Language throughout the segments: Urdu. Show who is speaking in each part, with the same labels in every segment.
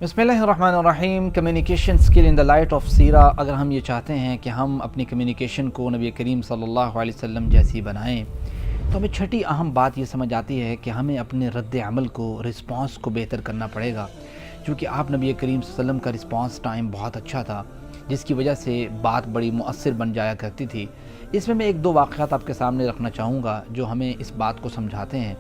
Speaker 1: بسم اللہ الرحمن الرحیم۔ Communication skill in the light of سیرہ۔ اگر ہم یہ چاہتے ہیں کہ ہم اپنی کمیونیکیشن کو نبی کریم صلی اللہ علیہ وسلم جیسی بنائیں تو ہمیں چھٹی اہم بات یہ سمجھ آتی ہے کہ ہمیں اپنے رد عمل کو، رسپانس کو بہتر کرنا پڑے گا، کیونکہ آپ نبی کریم صلی اللہ علیہ وسلم کا رسپانس ٹائم بہت اچھا تھا، جس کی وجہ سے بات بڑی مؤثر بن جایا کرتی تھی۔ اس میں ایک دو واقعات آپ کے سامنے رکھنا چاہوں گا جو ہمیں اس بات کو سمجھاتے ہیں۔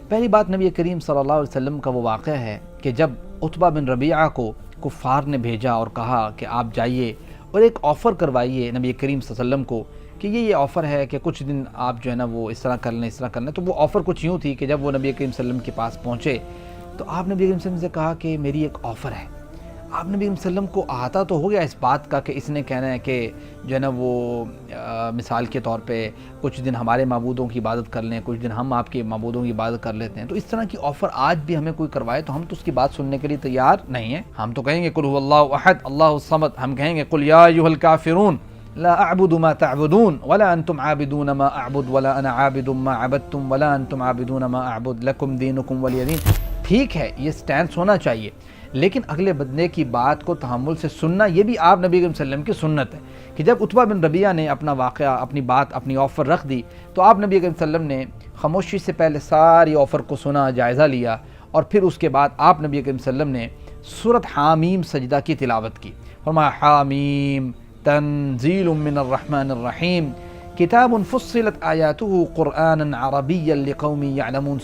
Speaker 1: پہلی بات، نبی کریم صلی اللہ علیہ وسلم کا وہ واقعہ ہے کہ جب عتبہ بن ربیعہ کو کفار نے بھیجا اور کہا کہ آپ جائیے اور ایک آفر کروائیے نبی کریم صلی اللہ علیہ وسلم کو کہ یہ آفر ہے کہ کچھ دن آپ جو ہے نا وہ اس طرح کر لیں۔ تو وہ آفر کچھ یوں تھی کہ جب وہ نبی کریم صلی اللہ علیہ وسلم کے پاس پہنچے تو آپ نبی کریم صلی اللہ علیہ وسلم سے کہا کہ میری ایک آفر ہے۔ آپ نبی کریم صلی اللہ علیہ وسلم کو آتا تو ہو گیا اس بات کا کہ اس نے کہنا ہے کہ جو ہے نا وہ مثال کے طور پہ کچھ دن ہمارے معبودوں کی عبادت کر لیں، کچھ دن ہم آپ کے معبودوں کی عبادت کر لیتے ہیں۔ تو اس طرح کی آفر آج بھی ہمیں کوئی کروائے تو ہم تو اس کی بات سننے کے لیے تیار نہیں ہیں۔ ہم تو کہیں گے قل هو اللہ احد اللہ الصمد، ہم کہیں گے قل یا ایھا الکافرون لا اعبد ما تعبدون ولا انتم عابدون ما اعبد ولا انا عابد ما عبدتم ولا انتم عابدون ما اعبد لکم دینکم ولی دین۔ ٹھیک ہے، یہ سٹینس ہونا چاہیے، لیکن اگلے بندے کی بات کو تحمل سے سننا یہ بھی آپ نبی کریم صلی اللہ علیہ وسلم کی سنت ہے کہ جب عتبہ بن ربیعہ نے اپنا واقعہ، اپنی بات، اپنی آفر رکھ دی تو آپ نبی کریم صلی اللہ علیہ وسلم نے خاموشی سے پہلے ساری آفر کو سنا، جائزہ لیا، اور پھر اس کے بعد آپ نبی کریم صلی اللہ علیہ وسلم نے سورۃ حامیم سجدہ کی تلاوت کی۔ فرمایا حامیم تنزیل من الرحمن الرحیم کتاب فصلت آیاتہ قرآنا عربیا لقوم یعلمون۔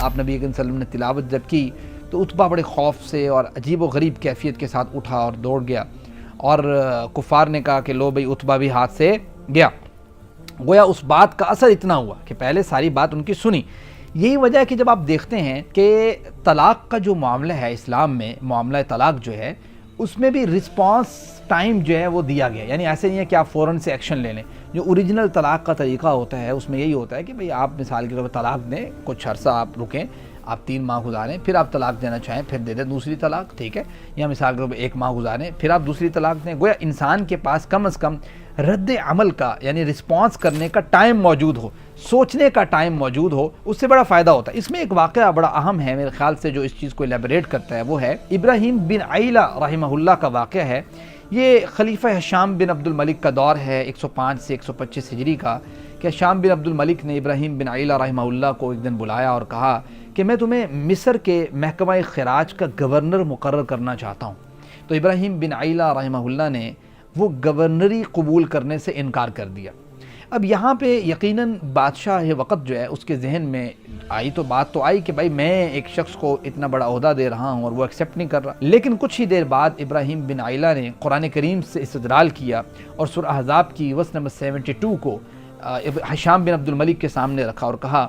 Speaker 1: آپ نبی کریم صلی اللہ علیہ وسلم نے تلاوت جب کی تو عتبہ بڑے خوف سے اور عجیب و غریب کیفیت کے ساتھ اٹھا اور دوڑ گیا، اور کفار نے کہا کہ لو بھئی عتبہ بھی ہاتھ سے گیا۔ گویا اس بات کا اثر اتنا ہوا کہ پہلے ساری بات ان کی سنی۔ یہی وجہ ہے کہ جب آپ دیکھتے ہیں کہ طلاق کا جو معاملہ ہے اسلام میں، معاملہ طلاق جو ہے، اس میں بھی رسپانس ٹائم جو ہے وہ دیا گیا، یعنی ایسے نہیں ہے کہ آپ فوراً سے ایکشن لے لیں۔ جو اوریجنل طلاق کا طریقہ ہوتا ہے اس میں یہی ہوتا ہے کہ بھئی آپ مثال کے طور پر طلاق دیں، کچھ عرصہ آپ رکیں، آپ 3 ماہ گزاریں، پھر آپ طلاق دینا چاہیں پھر دے دیں دوسری طلاق، ٹھیک ہے، یا مثال کے طور پر 1 ماہ گزاریں پھر آپ دوسری طلاق دیں۔ گویا انسان کے پاس کم از کم رد عمل کا یعنی رسپانس کرنے کا ٹائم موجود ہو، سوچنے کا ٹائم موجود ہو، اس سے بڑا فائدہ ہوتا ہے۔ اس میں ایک واقعہ بڑا اہم ہے میرے خیال سے جو اس چیز کو الیبوریٹ کرتا ہے، وہ ہے ابراہیم بن عیلہ رحمہ اللہ کا واقعہ ہے۔ یہ خلیفہ ہشام بن عبد الملک کا دور ہے 105 سے 125 ہجری کا، کہ ہشام بن عبد الملک نے ابراہیم بن عیلہ رحمہ اللہ کو ایک دن بلایا اور کہا کہ میں تمہیں مصر کے محکمہ خراج کا گورنر مقرر کرنا چاہتا ہوں۔ تو ابراہیم بن عیلہ رحمہ اللہ نے وہ گورنری قبول کرنے سے انکار کر دیا۔ اب یہاں پہ یقیناً بادشاہ وقت جو ہے اس کے ذہن میں بات تو آئی کہ بھائی میں ایک شخص کو اتنا بڑا عہدہ دے رہا ہوں اور وہ ایکسیپٹ نہیں کر رہا۔ لیکن کچھ ہی دیر بعد ابراہیم بن عیلہ نے قرآن کریم سے استدلال کیا اور سورہ احزاب کی ورس نمبر 72 کو ہشام بن عبد الملک کے سامنے رکھا اور کہا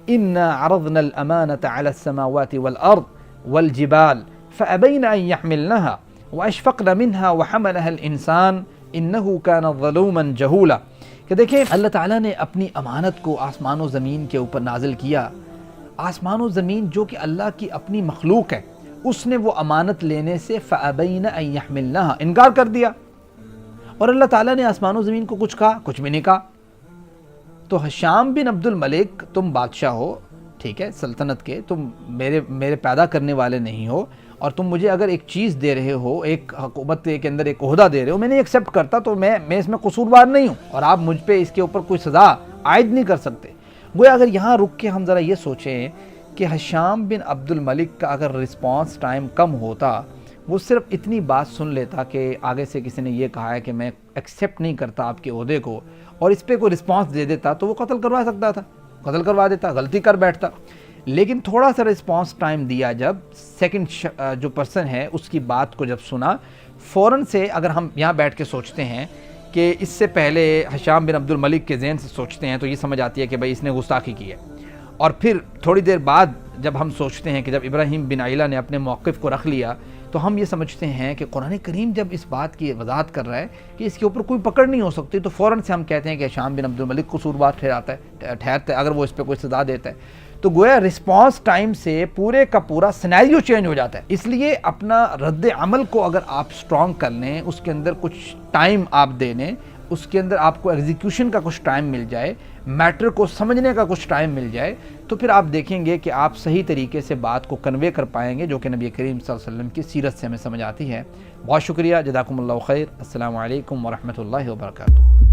Speaker 1: اِنَّا عَرَضْنَا الْأَمَانَةَ عَلَى السَّمَاوَاتِ وَالْأَرْضِ وَالْجِبَالِ فَأَبَيْنَ أَن يَحْمِلْنَهَا وَأَشْفَقْنَ مِنْهَا وَحَمَلَهَا الْإِنسَانُ إِنَّهُ كَانَ ظَلُومًا جَهُولًا۔ کہ دیکھیں اللہ تعالیٰ نے اپنی امانت کو آسمان و زمین کے اوپر نازل کیا۔ آسمان و زمین جو کہ اللہ کی اپنی مخلوق ہے، اس نے وہ امانت لینے سے فَأَبَيْنَ أَن يَحْمِلْنَهَا انکار کر دیا، اور اللہ تعالیٰ نے آسمان و زمین کو کچھ کہا؟ کچھ بھی نہیں کہا۔ تو ہشام بن عبد الملک، تم بادشاہ ہو، ٹھیک ہے، سلطنت کے، تم میرے پیدا کرنے والے نہیں ہو، اور تم مجھے اگر ایک چیز دے رہے ہو، ایک حکومت کے اندر ایک عہدہ دے رہے ہو، میں نہیں ایکسیپٹ کرتا تو میں اس میں قصوروار نہیں ہوں، اور آپ مجھ پہ اس کے اوپر کوئی سزا عائد نہیں کر سکتے۔ گویا اگر یہاں رک کے ہم ذرا یہ سوچیں کہ ہشام بن عبد الملک کا اگر رسپانس ٹائم کم ہوتا، وہ صرف اتنی بات سن لیتا کہ آگے سے کسی نے یہ کہا ہے کہ میں ایکسیپٹ نہیں کرتا آپ کے عہدے کو، اور اس پہ کوئی رسپانس دے دیتا تو وہ قتل کروا سکتا تھا، قتل کروا دیتا، غلطی کر بیٹھتا۔ لیکن تھوڑا سا رسپانس ٹائم دیا، جب سیکنڈ جو پرسن ہے اس کی بات کو جب سنا، فوراً سے اگر ہم یہاں بیٹھ کے سوچتے ہیں کہ اس سے پہلے ہشام بن عبد الملک کے ذہن سے سوچتے ہیں تو یہ سمجھ آتی ہے کہ بھائی اس نے گستاخی کی ہے، اور پھر تھوڑی دیر بعد جب ہم سوچتے ہیں کہ جب ابراہیم بن عیلہ نے اپنے موقف کو رکھ لیا تو ہم یہ سمجھتے ہیں کہ قرآن کریم جب اس بات کی وضاحت کر رہا ہے کہ اس کے اوپر کوئی پکڑ نہیں ہو سکتی، تو فوراً سے ہم کہتے ہیں کہ ہشام بن عبد الملک قصوروار ٹھہرتا ہے اگر وہ اس پہ کوئی سزا دیتا ہے۔ تو گویا رسپانس ٹائم سے پورے کا پورا سینیریو چینج ہو جاتا ہے۔ اس لیے اپنا رد عمل کو اگر آپ سٹرونگ کر لیں، اس کے اندر کچھ ٹائم آپ دے لیں، اس کے اندر آپ کو ایگزیکیوشن کا کچھ ٹائم مل جائے، میٹر کو سمجھنے کا کچھ ٹائم مل جائے، تو پھر آپ دیکھیں گے کہ آپ صحیح طریقے سے بات کو کنوے کر پائیں گے، جو کہ نبی کریم صلی اللہ علیہ وسلم کی سیرت سے ہمیں سمجھ آتی ہے۔ بہت شکریہ، جزاکم اللہ خیر، السلام علیکم ورحمۃ اللہ وبرکاتہ۔